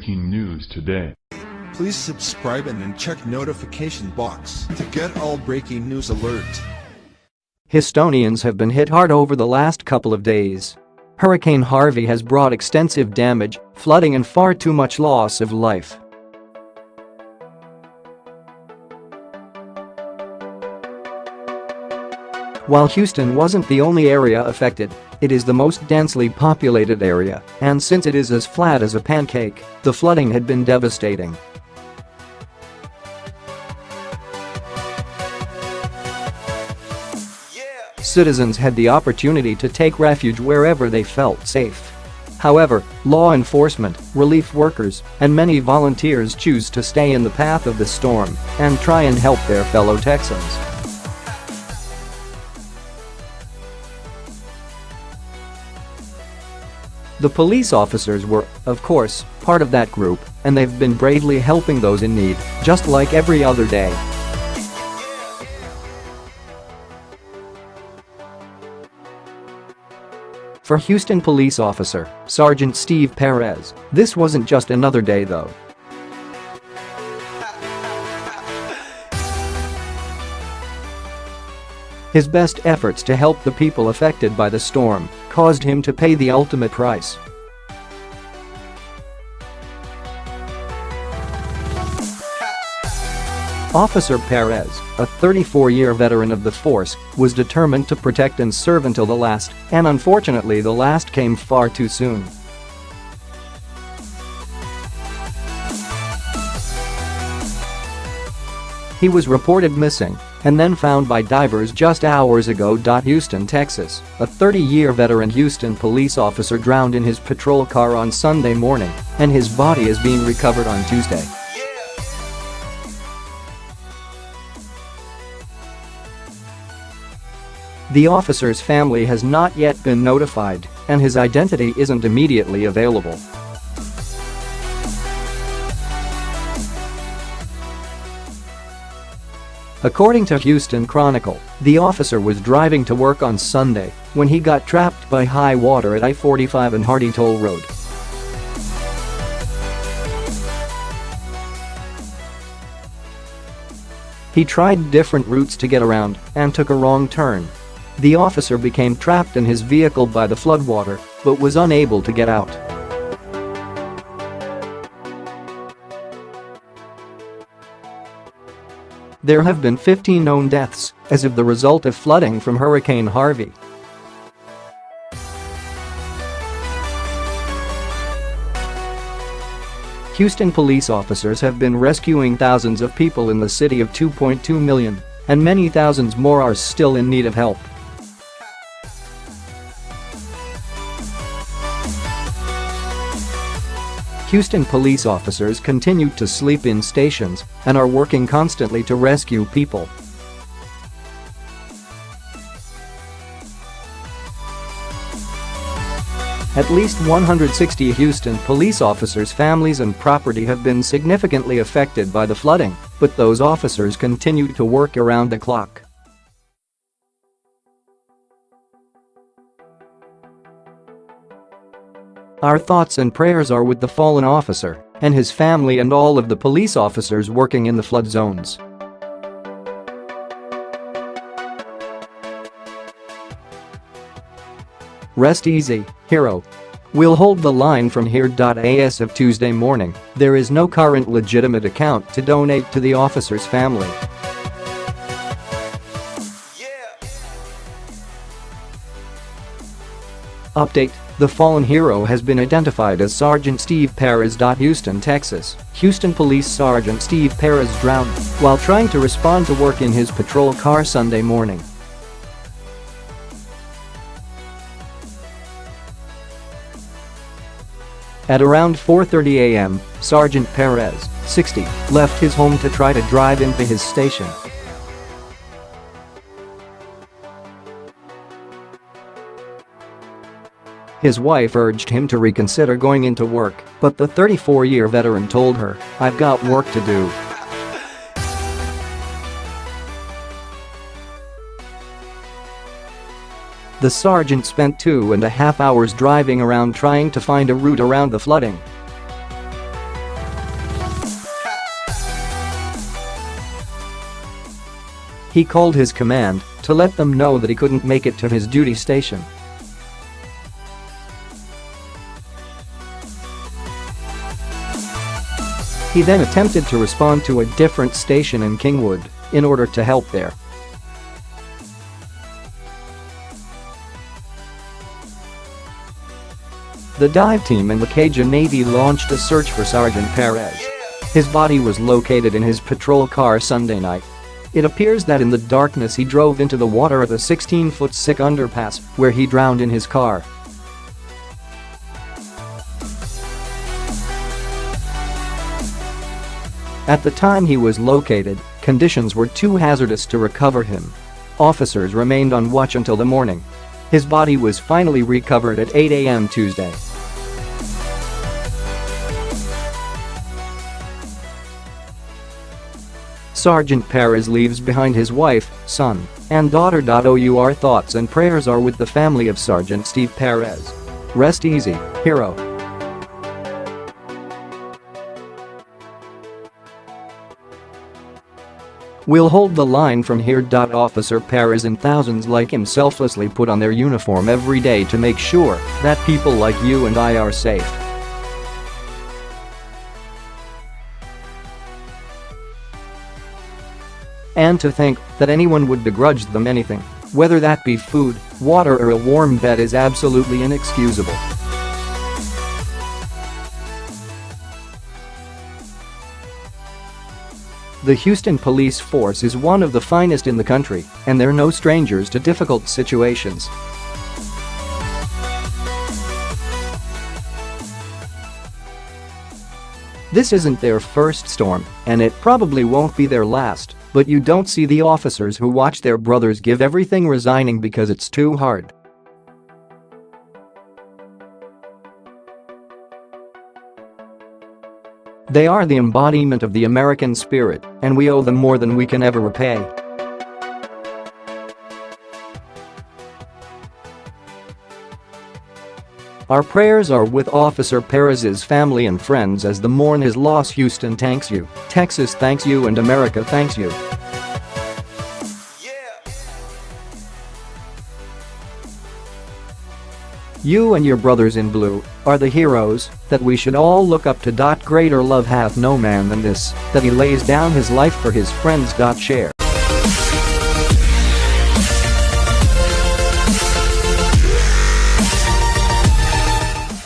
breaking news today. Please subscribe and then check notification box to get all breaking news alerts. Houstonians have been hit hard over the last couple of days. Hurricane Harvey has brought extensive damage, flooding and far too much loss of life. While Houston wasn't the only area affected, it is the most densely populated area, and since it is as flat as a pancake, the flooding had been devastating. Citizens had the opportunity to take refuge wherever they felt safe. However, law enforcement, relief workers, and many volunteers choose to stay in the path of the storm and try and help their fellow Texans. The police officers were, of course, part of that group, and they've been bravely helping those in need, just like every other day. For Houston police officer, Sergeant Steve Perez, this wasn't just another day though. His best efforts to help the people affected by the storm caused him to pay the ultimate price. Officer Perez, a 34-year veteran of the force, was determined to protect and serve until the last, and unfortunately the last came far too soon. He was reported missing and then found by divers just hours ago. Houston, Texas, a 30-year veteran Houston police officer drowned in his patrol car on Sunday morning, and his body is being recovered on Tuesday. The officer's family has not yet been notified, and his identity isn't immediately available. According to Houston Chronicle, the officer was driving to work on Sunday when he got trapped by high water at I-45 and Hardy Toll Road. He tried different routes to get around and took a wrong turn. The officer became trapped in his vehicle by the floodwater but was unable to get out. There have been 15 known deaths as of the result of flooding from Hurricane Harvey. Houston police officers have been rescuing thousands of people in the city of 2.2 million, and many thousands more are still in need of help. Houston police officers continue to sleep in stations and are working constantly to rescue people. At least 160 Houston police officers' families and property have been significantly affected by the flooding, but those officers continue to work around the clock. Our thoughts and prayers are with the fallen officer and his family and all of the police officers working in the flood zones. Rest easy, hero. We'll hold the line from here. As of Tuesday morning, there is no current legitimate account to donate to the officer's family. Update: the fallen hero has been identified as Sergeant Steve Perez. Houston, Texas, Houston Police Sergeant Steve Perez drowned while trying to respond to work in his patrol car Sunday morning. At around 4:30 a.m., Sergeant Perez, 60, left his home to try to drive into his station. His wife urged him to reconsider going into work, but the 34-year veteran told her, "I've got work to do." The sergeant spent 2.5 hours driving around trying to find a route around the flooding. He called his command to let them know that he couldn't make it to his duty station. He then attempted to respond to a different station in Kingwood in order to help there. The dive team in the Cajun Navy launched a search for Sergeant Perez. His body was located in his patrol car Sunday night. It appears that in the darkness he drove into the water at the 16-foot thick underpass, where he drowned in his car. At the time he was located, conditions were too hazardous to recover him. Officers remained on watch until the morning. His body was finally recovered at 8 a.m. Tuesday. Sergeant Perez leaves behind his wife, son, and daughter. Our thoughts and prayers are with the family of Sergeant Steve Perez. Rest easy, hero. We'll hold the line from here. Officer Perez and thousands like him selflessly put on their uniform every day to make sure that people like you and I are safe. And to think that anyone would begrudge them anything, whether that be food, water or a warm bed, is absolutely inexcusable. The Houston police force is one of the finest in the country, and they're no strangers to difficult situations. This isn't their first storm, and it probably won't be their last, but you don't see the officers who watch their brothers give everything resigning because it's too hard. They are the embodiment of the American spirit, and we owe them more than we can ever repay. Our prayers are with Officer Perez's family and friends as they mourn his loss. Houston thanks you, Texas thanks you, and America thanks you. You and your brothers in blue are the heroes that we should all look up to. Greater love hath no man than this, that he lays down his life for his friends. Share.